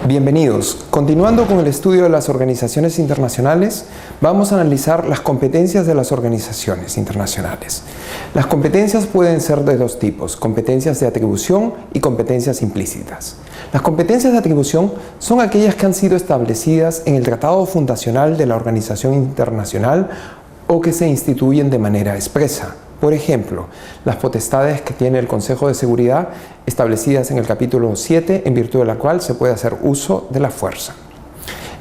Bienvenidos. Continuando con el estudio de las organizaciones internacionales, vamos a analizar las competencias de las organizaciones internacionales. Las competencias pueden ser de dos tipos: competencias de atribución y competencias implícitas. Las competencias de atribución son aquellas que han sido establecidas en el Tratado Fundacional de la Organización Internacional o que se instituyen de manera expresa. Por ejemplo, las potestades que tiene el Consejo de Seguridad establecidas en el capítulo 7, en virtud de la cual se puede hacer uso de la fuerza.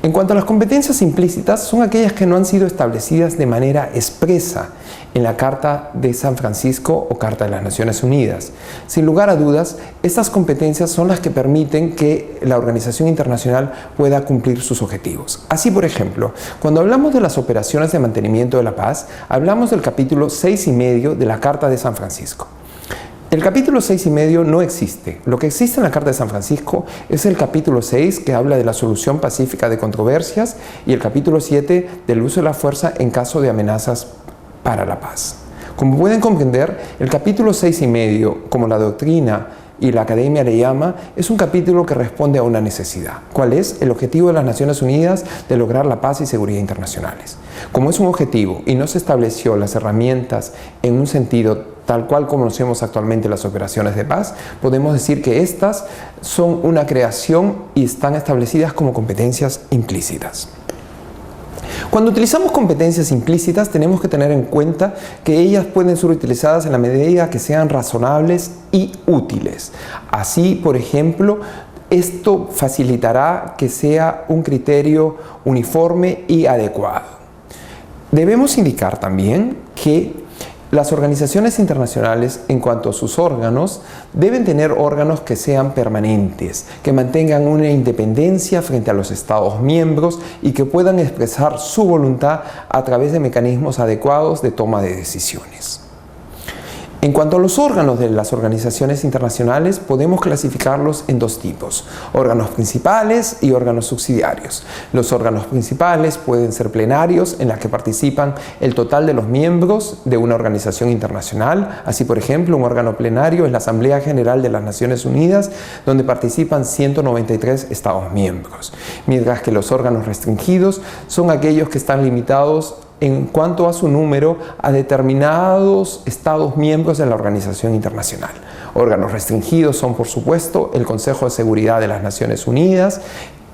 En cuanto a las competencias implícitas, son aquellas que no han sido establecidas de manera expresa en la Carta de San Francisco o Carta de las Naciones Unidas. Sin lugar a dudas, estas competencias son las que permiten que la organización internacional pueda cumplir sus objetivos. Así, por ejemplo, cuando hablamos de las operaciones de mantenimiento de la paz, hablamos del capítulo 6,5 de la Carta de San Francisco. El capítulo 6,5 no existe. Lo que existe en la Carta de San Francisco es el capítulo 6, que habla de la solución pacífica de controversias, y el capítulo 7 del uso de la fuerza en caso de amenazas para la paz. Como pueden comprender, el capítulo 6,5, como la doctrina y la academia le llama, es un capítulo que responde a una necesidad. ¿Cuál es? El objetivo de las Naciones Unidas de lograr la paz y seguridad internacionales. Como es un objetivo y no se estableció las herramientas en un sentido tal cual conocemos actualmente las operaciones de paz, podemos decir que estas son una creación y están establecidas como competencias implícitas. Cuando utilizamos competencias implícitas, tenemos que tener en cuenta que ellas pueden ser utilizadas en la medida que sean razonables y útiles. Así, por ejemplo, esto facilitará que sea un criterio uniforme y adecuado. Debemos indicar también que las organizaciones internacionales, en cuanto a sus órganos, deben tener órganos que sean permanentes, que mantengan una independencia frente a los Estados miembros y que puedan expresar su voluntad a través de mecanismos adecuados de toma de decisiones. En cuanto a los órganos de las organizaciones internacionales, podemos clasificarlos en dos tipos: órganos principales y órganos subsidiarios. Los órganos principales pueden ser plenarios, en los que participan el total de los miembros de una organización internacional. Así, por ejemplo, un órgano plenario es la Asamblea General de las Naciones Unidas, donde participan 193 Estados miembros. Mientras que los órganos restringidos son aquellos que están limitados en cuanto a su número a determinados Estados miembros de la organización internacional. Órganos restringidos son, por supuesto, el Consejo de Seguridad de las Naciones Unidas,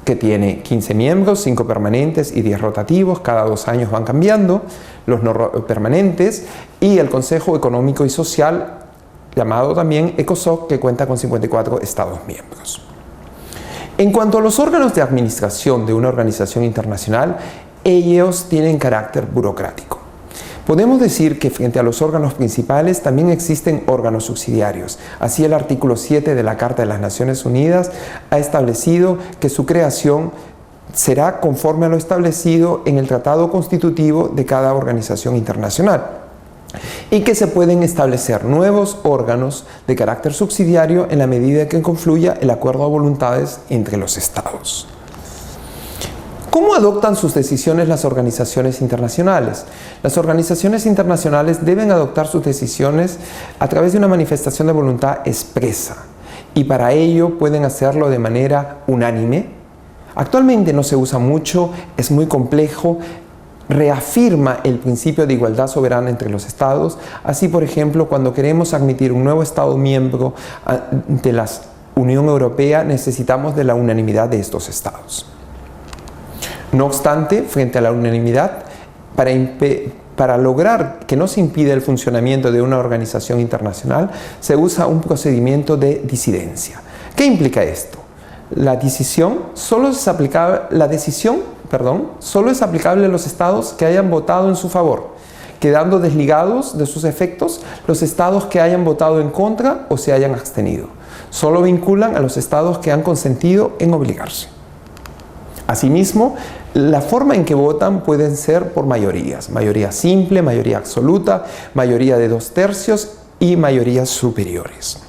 que tiene 15 miembros, 5 permanentes y 10 rotativos, cada 2 años van cambiando los no permanentes, y el Consejo Económico y Social, llamado también ECOSOC, que cuenta con 54 Estados miembros. En cuanto a los órganos de administración de una organización internacional, ellos tienen carácter burocrático. Podemos decir que frente a los órganos principales también existen órganos subsidiarios. Así, el artículo 7 de la Carta de las Naciones Unidas ha establecido que su creación será conforme a lo establecido en el tratado constitutivo de cada organización internacional, y que se pueden establecer nuevos órganos de carácter subsidiario en la medida que confluya el acuerdo de voluntades entre los Estados. ¿Cómo adoptan sus decisiones las organizaciones internacionales? Las organizaciones internacionales deben adoptar sus decisiones a través de una manifestación de voluntad expresa, y para ello pueden hacerlo de manera unánime. Actualmente no se usa mucho, es muy complejo, reafirma el principio de igualdad soberana entre los Estados. Así, por ejemplo, cuando queremos admitir un nuevo Estado miembro de la Unión Europea, necesitamos de la unanimidad de estos Estados. No obstante, frente a la unanimidad, para lograr que no se impida el funcionamiento de una organización internacional, se usa un procedimiento de disidencia. ¿Qué implica esto? La decisión solo es aplicable a los estados que hayan votado en su favor, quedando desligados de sus efectos los estados que hayan votado en contra o se hayan abstenido. Solo vinculan a los estados que han consentido en obligarse. Asimismo, la forma en que votan pueden ser por mayorías: mayoría simple, mayoría absoluta, mayoría de 2/3 y mayorías superiores.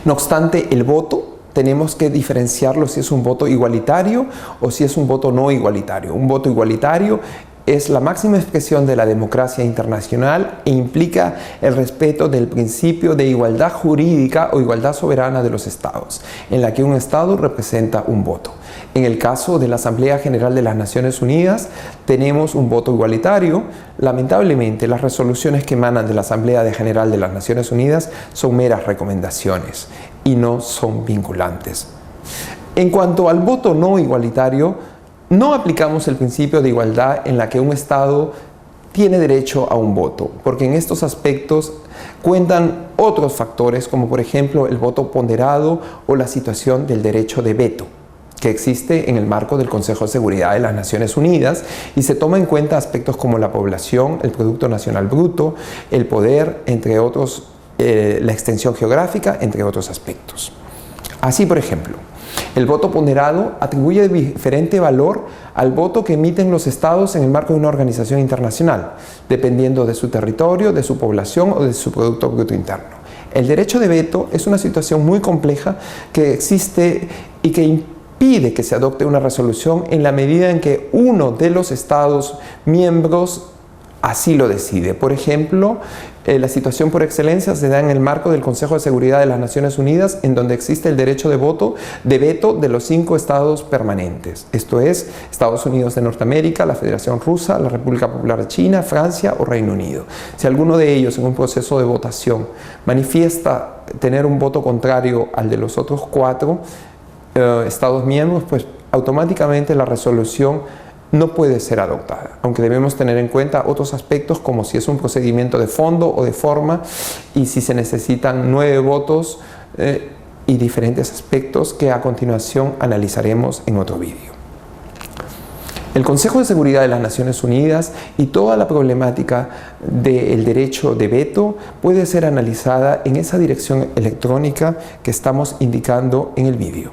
No obstante, el voto tenemos que diferenciarlo si es un voto igualitario o si es un voto no igualitario. Un voto igualitario es la máxima expresión de la democracia internacional e implica el respeto del principio de igualdad jurídica o igualdad soberana de los estados, en la que un estado representa un voto. En el caso de la Asamblea General de las Naciones Unidas, tenemos un voto igualitario. Lamentablemente, las resoluciones que emanan de la Asamblea General de las Naciones Unidas son meras recomendaciones y no son vinculantes. En cuanto al voto no igualitario, no aplicamos el principio de igualdad en la que un Estado tiene derecho a un voto, porque en estos aspectos cuentan otros factores, como por ejemplo el voto ponderado o la situación del derecho de veto, que existe en el marco del Consejo de Seguridad de las Naciones Unidas, y se toma en cuenta aspectos como la población, el Producto Nacional Bruto, el poder, entre otros, la extensión geográfica, entre otros aspectos. Así, por ejemplo, el voto ponderado atribuye diferente valor al voto que emiten los estados en el marco de una organización internacional, dependiendo de su territorio, de su población o de su Producto Bruto Interno. El derecho de veto es una situación muy compleja que existe y que impide que se adopte una resolución en la medida en que uno de los estados miembros así lo decide. Por ejemplo, la situación por excelencia se da en el marco del Consejo de Seguridad de las Naciones Unidas, en donde existe el derecho de veto de los 5 estados permanentes. Esto es, Estados Unidos de Norteamérica, la Federación Rusa, la República Popular de China, Francia o Reino Unido. Si alguno de ellos en un proceso de votación manifiesta tener un voto contrario al de los otros 4 estados miembros, pues automáticamente la resolución no puede ser adoptada, aunque debemos tener en cuenta otros aspectos como si es un procedimiento de fondo o de forma y si se necesitan 9 votos y diferentes aspectos que a continuación analizaremos en otro vídeo. El Consejo de Seguridad de las Naciones Unidas y toda la problemática del derecho de veto puede ser analizada en esa dirección electrónica que estamos indicando en el vídeo.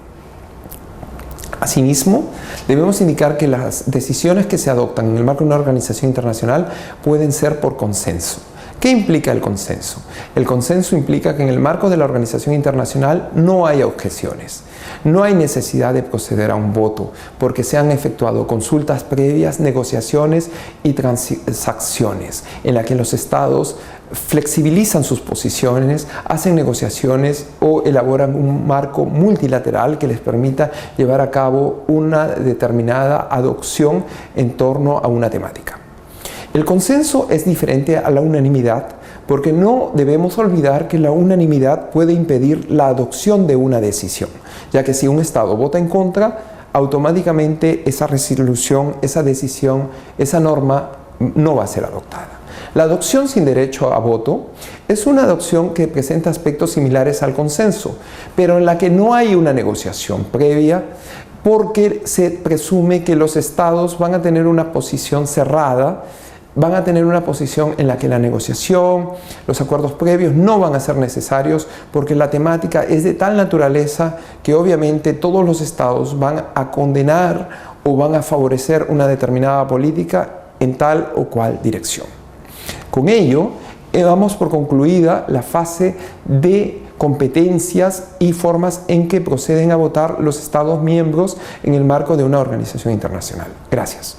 Asimismo, debemos indicar que las decisiones que se adoptan en el marco de una organización internacional pueden ser por consenso. ¿Qué implica el consenso? El consenso implica que en el marco de la organización internacional no hay objeciones. No hay necesidad de proceder a un voto porque se han efectuado consultas previas, negociaciones y transacciones en las que los estados flexibilizan sus posiciones, hacen negociaciones o elaboran un marco multilateral que les permita llevar a cabo una determinada adopción en torno a una temática. El consenso es diferente a la unanimidad porque no debemos olvidar que la unanimidad puede impedir la adopción de una decisión, ya que si un Estado vota en contra, automáticamente esa resolución, esa decisión, esa norma no va a ser adoptada. La adopción sin derecho a voto es una adopción que presenta aspectos similares al consenso, pero en la que no hay una negociación previa porque se presume que los estados van a tener una posición cerrada, van a tener una posición en la que la negociación, los acuerdos previos no van a ser necesarios porque la temática es de tal naturaleza que obviamente todos los estados van a condenar o van a favorecer una determinada política en tal o cual dirección. Con ello, damos por concluida la fase de competencias y formas en que proceden a votar los Estados miembros en el marco de una organización internacional. Gracias.